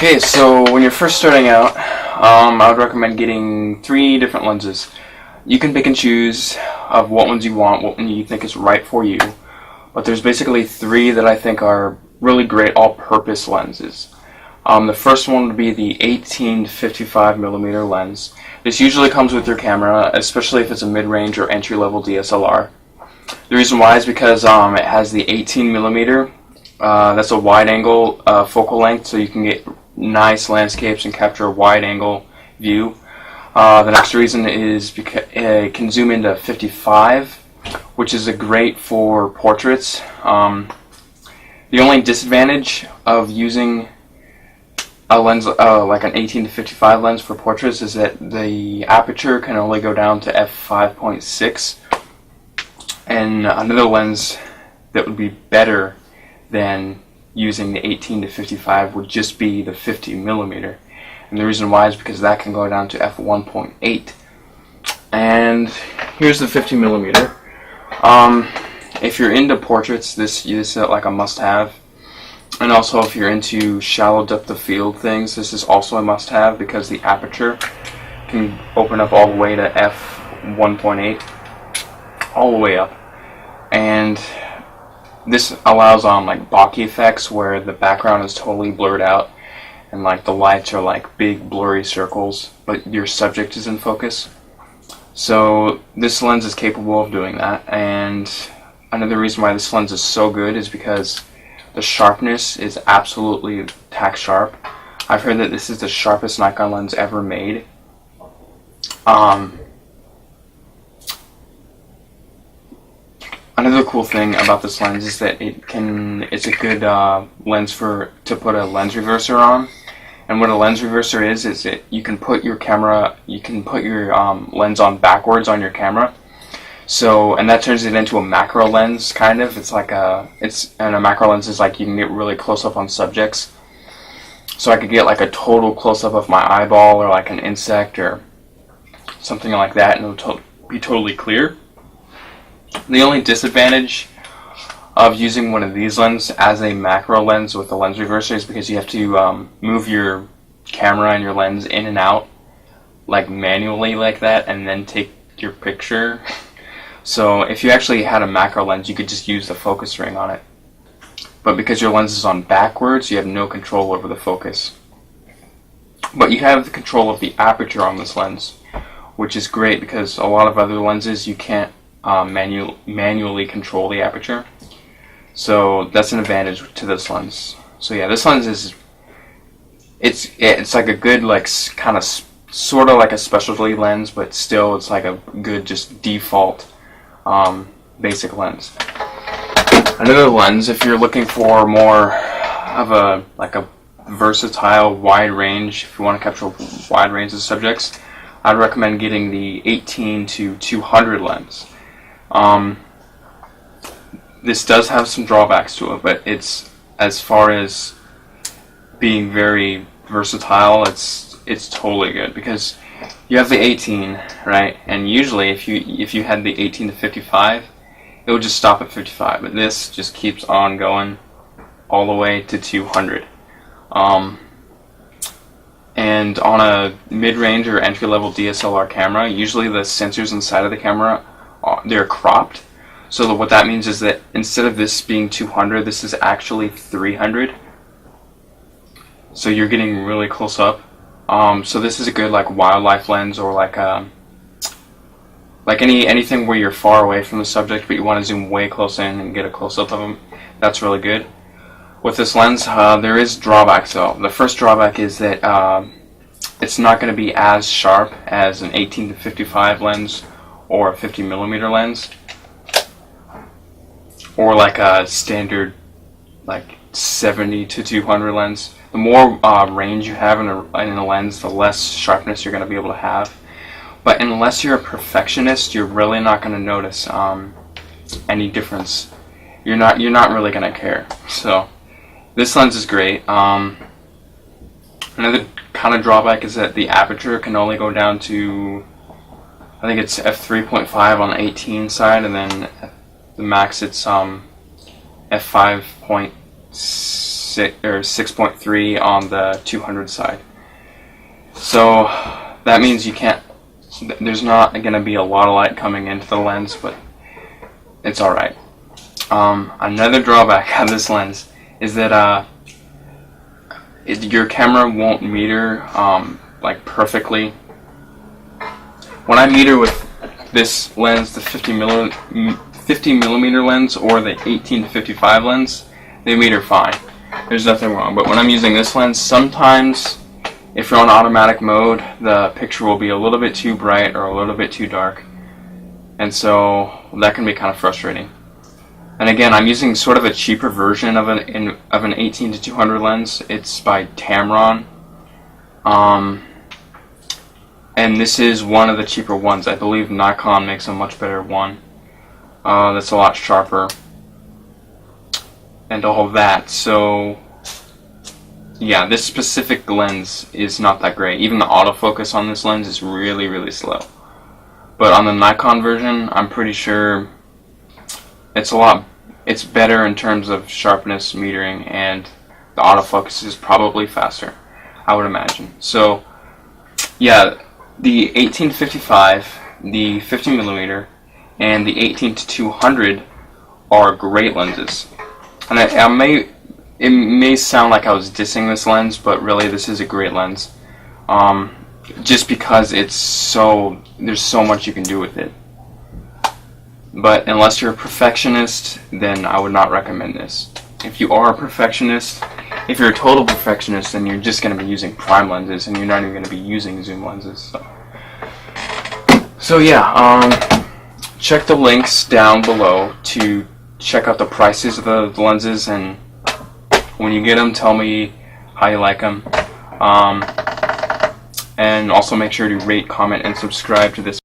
Okay, so when you're first starting out, I would recommend getting 3 different lenses. You can pick and choose of what ones you want, what one you think is right for you. But there's basically 3 that I think are really great all-purpose lenses. The first one would be the 18 to 55 millimeter lens. This usually comes with your camera, especially if it's a mid-range or entry-level DSLR. The reason why is because it has the 18 millimeter. That's a wide-angle focal length, so you can get nice landscapes and capture a wide-angle view. The next reason is because it can zoom into 55, which is great for portraits. The only disadvantage of using a lens like an 18 to 55 lens for portraits is that the aperture can only go down to f5.6, and another lens that would be better than using the 18 to 55 would just be the 50 millimeter, and the reason why is because that can go down to f1.8. And here's the 50 millimeter. If you're into portraits, this is like a must-have, and also if you're into shallow depth of field things, this is also a must-have because the aperture can open up all the way to f1.8, all the way up, and this allows like bokeh effects where the background is totally blurred out and like the lights are like big blurry circles, but your subject is in focus. So this lens is capable of doing that. And another reason why this lens is so good is because the sharpness is absolutely tack sharp. I've heard that this is the sharpest Nikon lens ever made. Another cool thing about this lens is that it's a good lens to put a lens reverser on. And what a lens reverser is that you can put your lens on backwards on your camera. So, and that turns it into a macro lens, kind of. And a macro lens is like you can get really close up on subjects. So I could get like a total close up of my eyeball or like an insect or something like that, and it'll be totally clear. The only disadvantage of using one of these lenses as a macro lens with a lens reverser is because you have to move your camera and your lens in and out like manually like that and then take your picture. So if you actually had a macro lens, you could just use the focus ring on it. But because your lens is on backwards, you have no control over the focus. But you have the control of the aperture on this lens, which is great because a lot of other lenses you can't manually control the aperture. So that's an advantage to this lens. So yeah, this lens is it's like a good like kind of sort of like a specialty lens, but still it's like a good just default basic lens. Another lens, if you're looking for more of a versatile wide range, if you want to capture a wide range of subjects, I'd recommend getting the 18 to 200 lens. This does have some drawbacks to it, but it's, as far as being very versatile, it's totally good because you have the 18, right? And usually if you had the 18 to 55, it would just stop at 55, but this just keeps on going all the way to 200. And on a mid-range or entry-level DSLR camera, usually the sensors inside of the camera, they're cropped. So what that means is that instead of this being 200, this is actually 300. So you're getting really close up. So this is a good like wildlife lens, or like anything where you're far away from the subject but you want to zoom way close in and get a close up of them. That's really good. With this lens, there is drawbacks though. The first drawback is that it's not going to be as sharp as an 18 to 55 lens or a 50 millimeter lens, or like a standard like 70 to 200 lens. The more range you have in a lens, the less sharpness you're going to be able to have. But unless you're a perfectionist, you're really not going to notice any difference. You're not really going to care. So this lens is great. Another kind of drawback is that the aperture can only go down to, I think it's f3.5 on the 18 side, and then the max it's f5.6 6.3 on the 200 side. So that means there's not going to be a lot of light coming into the lens, but it's alright. Another drawback of this lens is that your camera won't meter like perfectly. When I meter with this lens, the 50 millimeter lens or the 18 to 55 lens, they meter fine. There's nothing wrong. But when I'm using this lens, sometimes if you're on automatic mode, the picture will be a little bit too bright or a little bit too dark, and so that can be kind of frustrating. And again, I'm using sort of a cheaper version of an 18 to 200 lens. It's by Tamron, and this is one of the cheaper ones. I believe Nikon makes a much better one that's a lot sharper and all of that. So yeah, this specific lens is not that great. Even the autofocus on this lens is really, really slow. But on the Nikon version, I'm pretty sure it's better in terms of sharpness, metering, and the autofocus is probably faster, I would imagine. So yeah, the 18-55, the 50mm, and the 18-200 are great lenses. And it may sound like I was dissing this lens, but really this is a great lens. Just because there's so much you can do with it. But unless you're a perfectionist, then I would not recommend this. If you are a perfectionist, if you're a total perfectionist, then you're just going to be using prime lenses, and you're not even going to be using zoom lenses. So yeah, check the links down below to check out the prices of the lenses, and when you get them, tell me how you like them. And also make sure to rate, comment, and subscribe to this